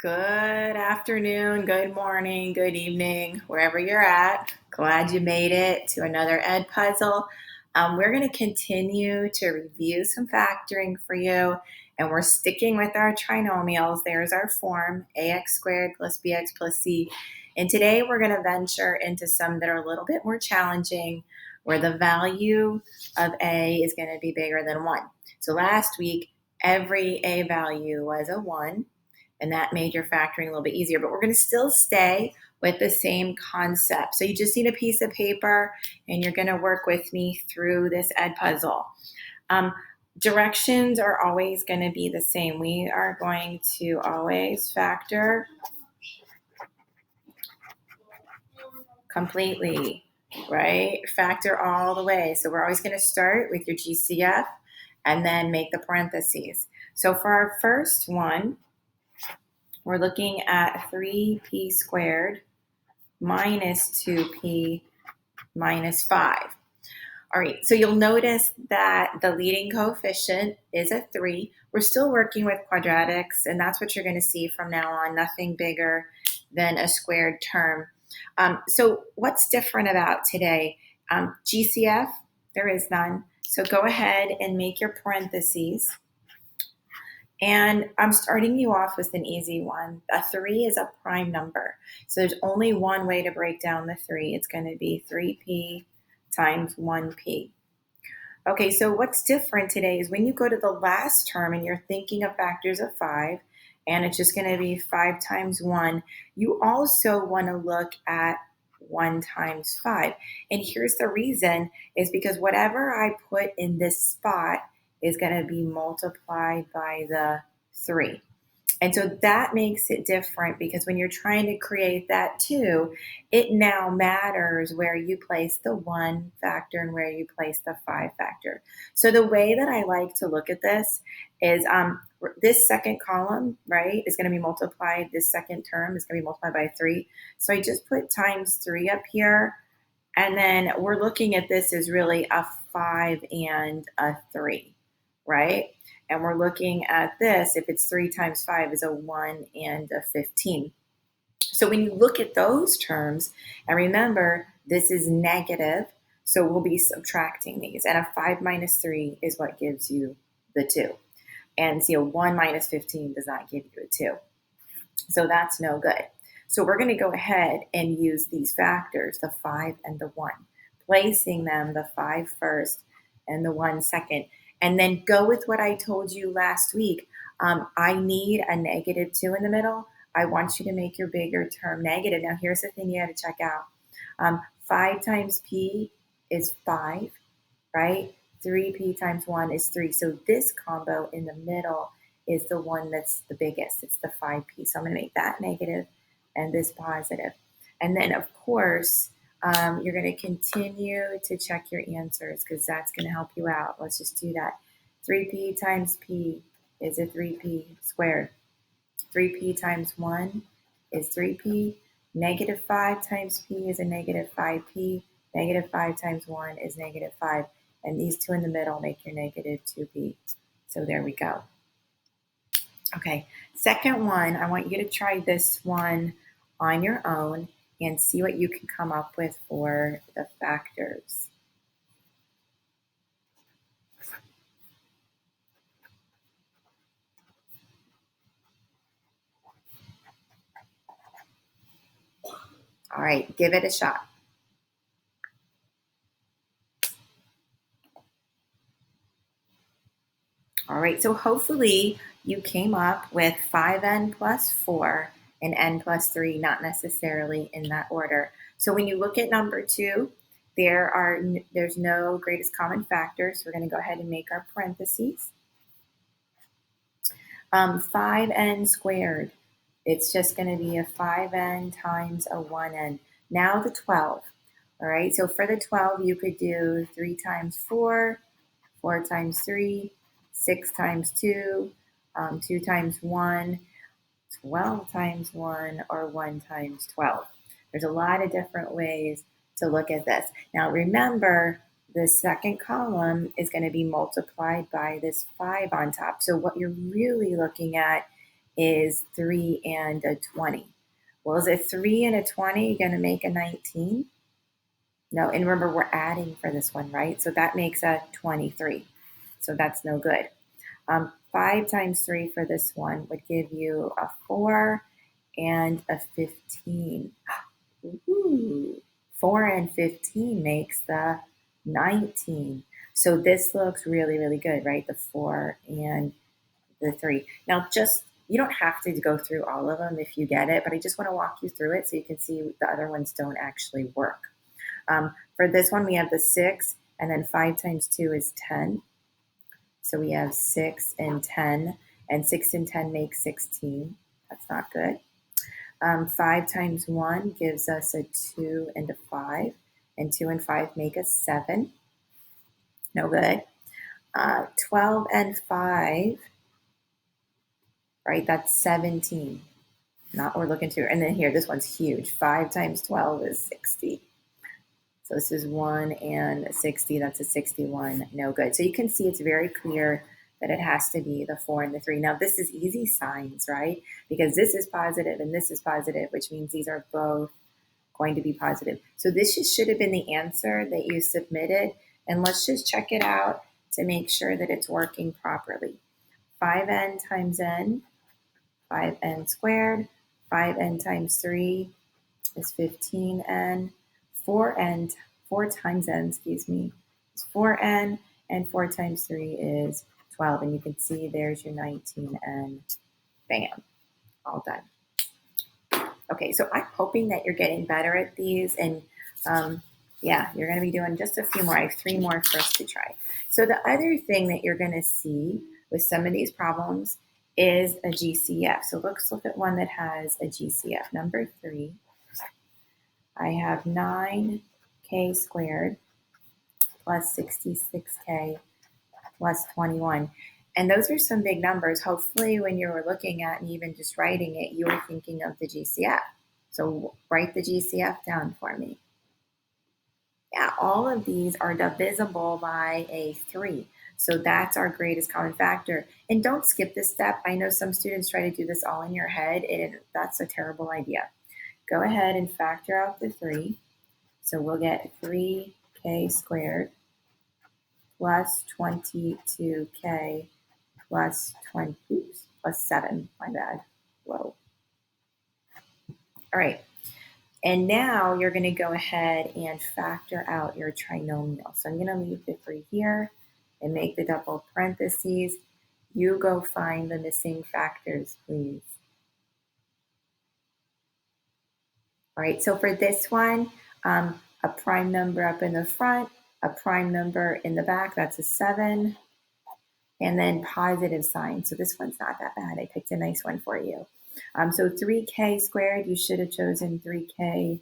Good afternoon, good morning, good evening, wherever you're at. Glad you made it to another Ed puzzle. We're going to continue to review some factoring for you, and we're sticking with our trinomials. There's our form, ax squared plus bx plus c. And today we're going to venture into some that are a little bit more challenging, where the value of a is going to be bigger than 1. So last week, every a value was a 1. And that made your factoring a little bit easier. But we're going to still stay with the same concept. So you just need a piece of paper, and you're going to work with me through this Ed puzzle. Directions are always going to be the same. We are going to always factor completely, right? Factor all the way. So we're always going to start with your GCF and then make the parentheses. So for our first one, we're looking at 3p squared minus 2p minus 5. All right, so you'll notice that the leading coefficient is a 3. We're still working with quadratics, and that's what you're going to see from now on, nothing bigger than a squared term. So what's different about today? GCF, there is none. So go ahead and make your parentheses. And I'm starting you off with an easy one. A 3 is a prime number. So there's only one way to break down the 3. It's going to be 3p times 1p. Okay, so what's different today is when you go to the last term and you're thinking of factors of 5, and it's just going to be 5 times 1, you also want to look at 1 times 5. And here's the reason, is because whatever I put in this spot is going to be multiplied by the 3. And so that makes it different, because when you're trying to create that 2, it now matters where you place the 1 factor and where you place the 5 factor. So the way that I like to look at this is this second column, right, is going to be multiplied. This second term is going to be multiplied by 3. So I just put times 3 up here. And then we're looking at this as really a 5 and a 3, right? And we're looking at this, if it's 3 times 5 is a 1 and a 15. So when you look at those terms, and remember, this is negative, so we'll be subtracting these. And a 5 minus 3 is what gives you the 2. And see, a 1 minus 15 does not give you a 2. So that's no good. So we're going to go ahead and use these factors, the 5 and the 1, placing them, the 5 first and the 1 second. And then go with what I told you last week. I need a negative 2 in the middle. I want you to make your bigger term negative. Now, here's the thing you got to check out. 5 times p is 5, right? 3p times 1 is 3. So this combo in the middle is the one that's the biggest. It's the 5p. So I'm going to make that negative and this positive. And then, of course, you're going to continue to check your answers, because that's going to help you out. Let's just do that. 3p times p is a 3p squared. 3p times 1 is 3p. Negative 5 times p is a negative 5p. Negative 5 times 1 is negative 5. And these two in the middle make your negative 2p. So there we go. Okay, second one, I want you to try this one on your own and see what you can come up with for the factors. All right, give it a shot. All right, so hopefully you came up with 5n plus 4 and n plus 3, not necessarily in that order. So when you look at number 2, there's no greatest common factor, so we're going to go ahead and make our parentheses. 5n squared, it's just going to be a 5n times a 1n. Now the 12, all right? So for the 12, you could do 3 times 4, 4 times 3, 6 times 2, 2 times 1, 12 times 1, or 1 times 12. There's a lot of different ways to look at this. Now remember, the second column is going to be multiplied by this 5 on top. So what you're really looking at is 3 and a 20. Well, is a 3 and a 20 going to make a 19? No, and remember we're adding for this one, right? So that makes a 23. So that's no good. 5 times 3 for this one would give you a 4 and a 15. Ooh, 4 and 15 makes the 19. So this looks really, really good, right? The 4 and the 3. Now, just you don't have to go through all of them if you get it, but I just want to walk you through it so you can see the other ones don't actually work. For this one, we have the 6, and then 5 times 2 is 10. So we have 6 and 10, and 6 and 10 make 16. That's not good. 5 times 1 gives us a 2 and a 5, and 2 and 5 make a 7. No good. 12 and 5, right? That's 17. Not what we're looking to. And then here, this one's huge. 5 times 12 is 60. So this is 1 and 60. That's a 61. No good. So you can see it's very clear that it has to be the 4 and the 3. Now, this is easy signs, right? Because this is positive and this is positive, which means these are both going to be positive. So this should have been the answer that you submitted. And let's just check it out to make sure that it's working properly. 5n times n, 5n squared. 5n times 3 is 15n. 4 times n, is 4n, and 4 times 3 is 12. And you can see there's your 19n. Bam, all done. Okay, so I'm hoping that you're getting better at these, and yeah, you're going to be doing just a few more. I have 3 more for us to try. So the other thing that you're going to see with some of these problems is a GCF. So let's look at one that has a GCF. Number 3, I have 9k squared plus 66k plus 21. And those are some big numbers. Hopefully when you were looking at and even just writing it, you were thinking of the GCF. So write the GCF down for me. Yeah, all of these are divisible by a 3. So that's our greatest common factor. And don't skip this step. I know some students try to do this all in your head, and that's a terrible idea. Go ahead and factor out the 3. So we'll get 3k squared plus 22k plus 7. My bad. Whoa. All right. And now you're going to go ahead and factor out your trinomial. So I'm going to leave the 3 here and make the double parentheses. You go find the missing factors, please. All right, so for this one, a prime number up in the front, a prime number in the back, that's a 7, and then positive sign. So this one's not that bad. I picked a nice one for you. So 3k squared, you should have chosen 3k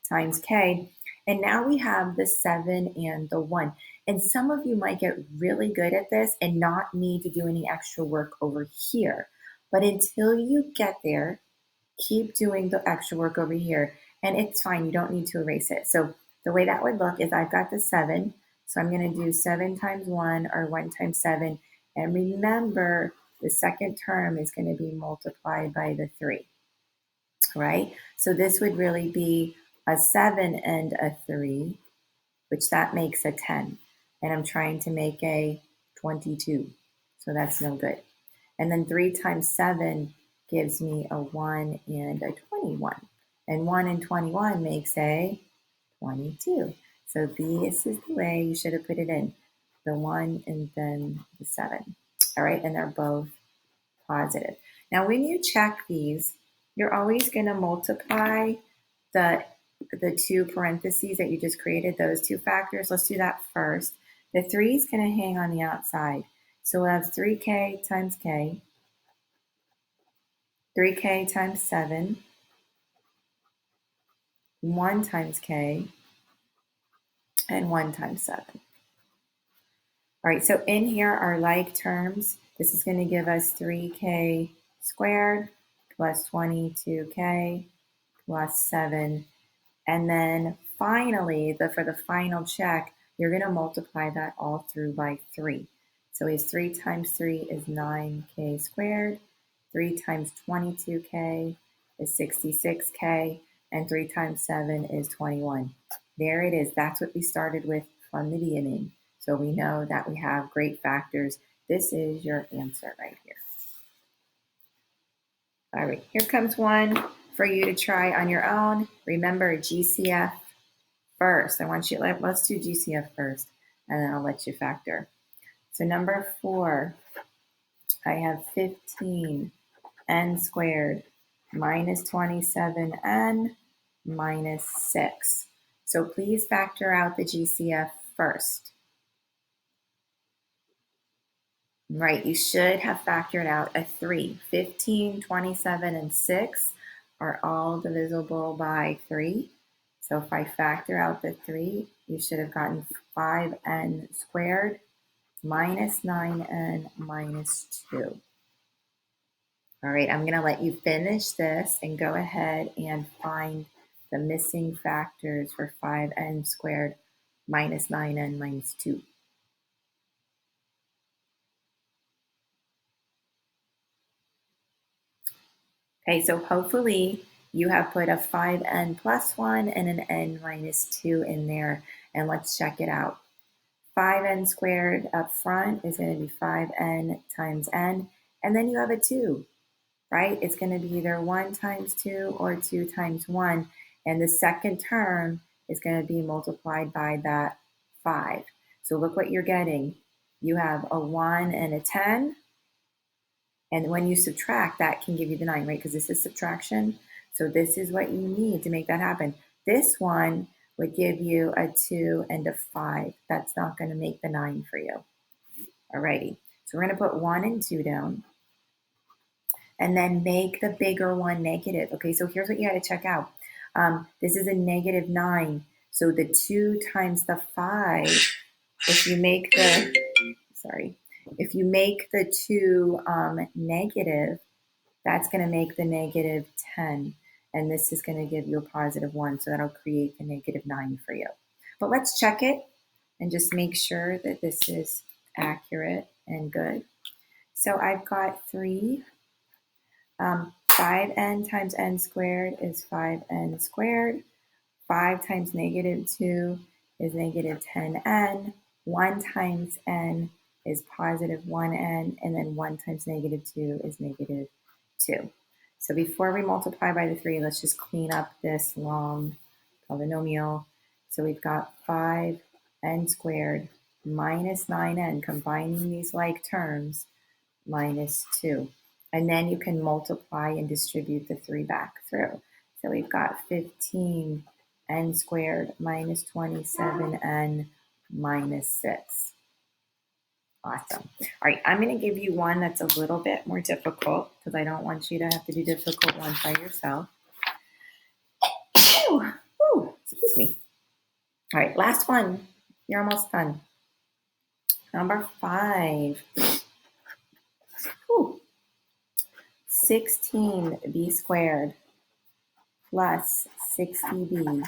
times k. And now we have the 7 and the 1. And some of you might get really good at this and not need to do any extra work over here. But until you get there, keep doing the extra work over here. And it's fine. You don't need to erase it. So the way that would look is I've got the 7. So I'm going to do 7 times 1 or 1 times 7. And remember, the second term is going to be multiplied by the 3, right? So this would really be a 7 and a 3, which that makes a 10. And I'm trying to make a 22. So that's no good. And then 3 times 7 gives me a 1 and a 21. And 1 and 21 makes a 22. So this is the way you should have put it in. The 1 and then the 7. All right, and they're both positive. Now, when you check these, you're always going to multiply the 2 parentheses that you just created, those 2 factors. Let's do that first. The 3 is going to hang on the outside. So we'll have 3k times k, 3k times 7, 1 times k, and 1 times 7. All right, so in here are like terms. This is going to give us 3k squared plus 22k plus 7. And then finally, for the final check, you're going to multiply that all through by 3. So is 3 times 3 is 9k squared, 3 times 22k is 66k, and 3 times 7 is 21. There it is. That's what we started with from the beginning. So we know that we have great factors. This is your answer right here. All right, here comes one for you to try on your own. Remember, GCF first. I want you, let's do GCF first, and then I'll let you factor. So number 4, I have 15n squared minus 27n minus 6. So please factor out the GCF first. Right, you should have factored out a 3. 15, 27, and 6 are all divisible by 3. So if I factor out the 3, you should have gotten 5n squared minus 9n minus 2. All right, I'm going to let you finish this and go ahead and find the missing factors for 5n squared minus 9n minus 2. Okay, so hopefully you have put a 5n plus 1 and an n minus 2 in there, and let's check it out. 5n squared up front is going to be 5n times n, and then you have a 2, right? It's going to be either 1 times 2 or 2 times 1, and the second term is going to be multiplied by that 5. So look what you're getting. You have a 1 and a 10, and when you subtract, that can give you the 9, right? Because this is subtraction. So this is what you need to make that happen. This one would give you a 2 and a 5. That's not going to make the 9 for you. Alrighty. So we're going to put 1 and 2 down, and then make the bigger one negative. Okay, so here's what you got to check out. This is a negative 9. So the 2 times the 5, if you make the, if you make the 2 negative, that's going to make the negative 10. And this is going to give you a positive 1. So that'll create the negative 9 for you. But let's check it and just make sure that this is accurate and good. So I've got 3. 5n times n squared is 5n squared. 5 times negative 2 is negative 10n. 1 times n is positive 1n. And then 1 times negative 2 is negative 2. So before we multiply by the 3, let's just clean up this long polynomial. So we've got 5n squared minus 9n, combining these like terms, minus 2. And then you can multiply and distribute the 3 back through. So we've got 15n squared minus 27n minus 6. Awesome. All right, I'm going to give you one that's a little bit more difficult because I don't want you to have to do difficult ones by yourself. Ooh, excuse me. All right, last one. You're almost done. Number 5. Ooh. 16b squared plus 60b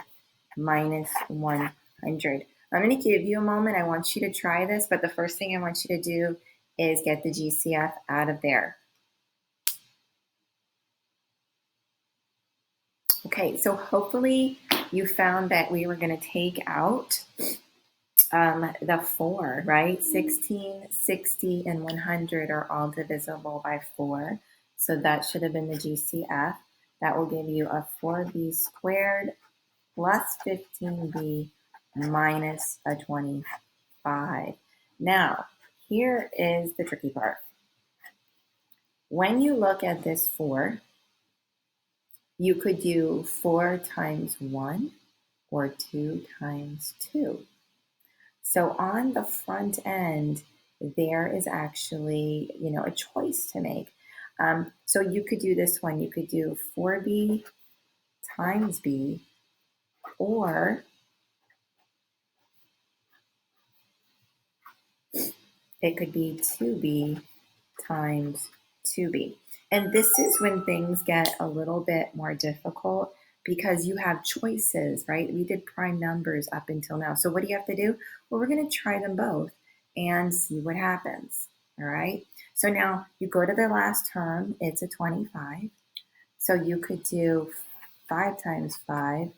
minus 100. I'm going to give you a moment. I want you to try this, but the first thing I want you to do is get the GCF out of there. Okay, so hopefully you found that we were going to take out the 4, right? 16, 60, and 100 are all divisible by 4. So that should have been the GCF. That will give you a 4b squared plus 15b minus a 25. Now, here is the tricky part. When you look at this 4, you could do 4 times 1 or 2 times 2. So on the front end, there is actually, a choice to make. So you could do this one. You could do 4b times b, or it could be 2b times 2b. And this is when things get a little bit more difficult because you have choices, right? We did prime numbers up until now. So what do you have to do? Well, we're going to try them both and see what happens, All right. So now you go to the last term, it's a 25. So you could do 5 times 5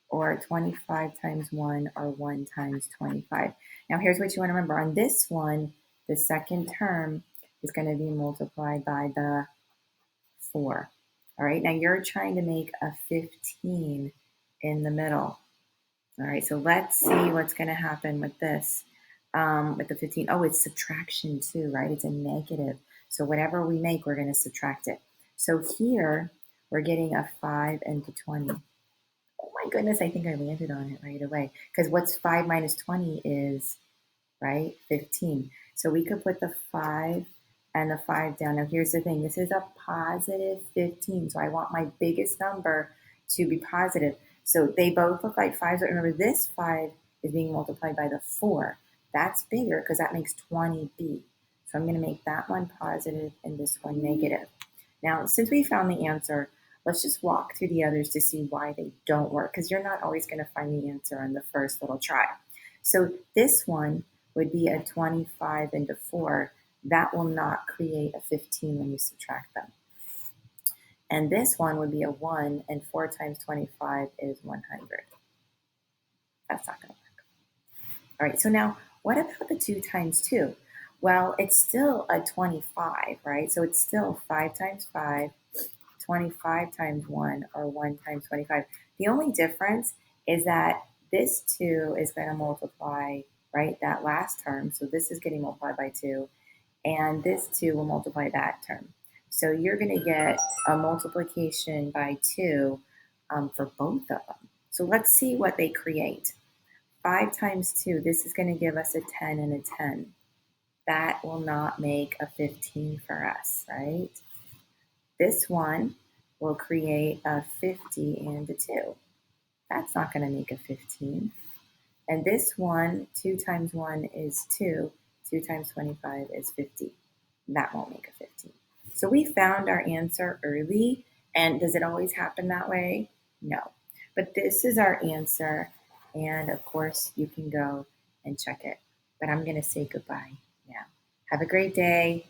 or 25 times 1 or 1 times 25. Now here's what you want to remember. On this one, the second term is going to be multiplied by the 4. All right. Now you're trying to make a 15 in the middle. All right, so let's see what's going to happen with this. With the 15, oh, it's subtraction too, right? It's a negative. So whatever we make, we're going to subtract it. So here, we're getting a 5 and the 20. Oh my goodness, I think I landed on it right away. Because what's 5 minus 20 is, right, 15. So we could put the 5 and the 5 down. Now here's the thing. This is a positive 15. So I want my biggest number to be positive. So they both look like 5s, but remember this 5 is being multiplied by the 4. That's bigger because that makes 20b. So I'm going to make that one positive and this one negative. Now, since we found the answer, let's just walk through the others to see why they don't work, because you're not always going to find the answer on the first little try. So this one would be a 25 into 4. That will not create a 15 when you subtract them. And this one would be a 1, and 4 times 25 is 100. That's not going to work. All right, so now what about the 2 times 2? Well, it's still a 25, right? So it's still 5 times 5, 25 times 1, or 1 times 25. The only difference is that this 2 is going to multiply, right, that last term. So this is getting multiplied by 2, and this 2 will multiply that term. So you're going to get a multiplication by 2 for both of them. So let's see what they create. 5 times 2, this is going to give us a 10 and a 10. That will not make a 15 for us, right? This one will create a 50 and a 2. That's not going to make a 15. And this one, 2 times 1 is 2. 2 times 25 is 50. That won't make a 15. So we found our answer early. And does it always happen that way? No. But this is our answer. And of course, you can go and check it. But I'm going to say goodbye now. Have a great day.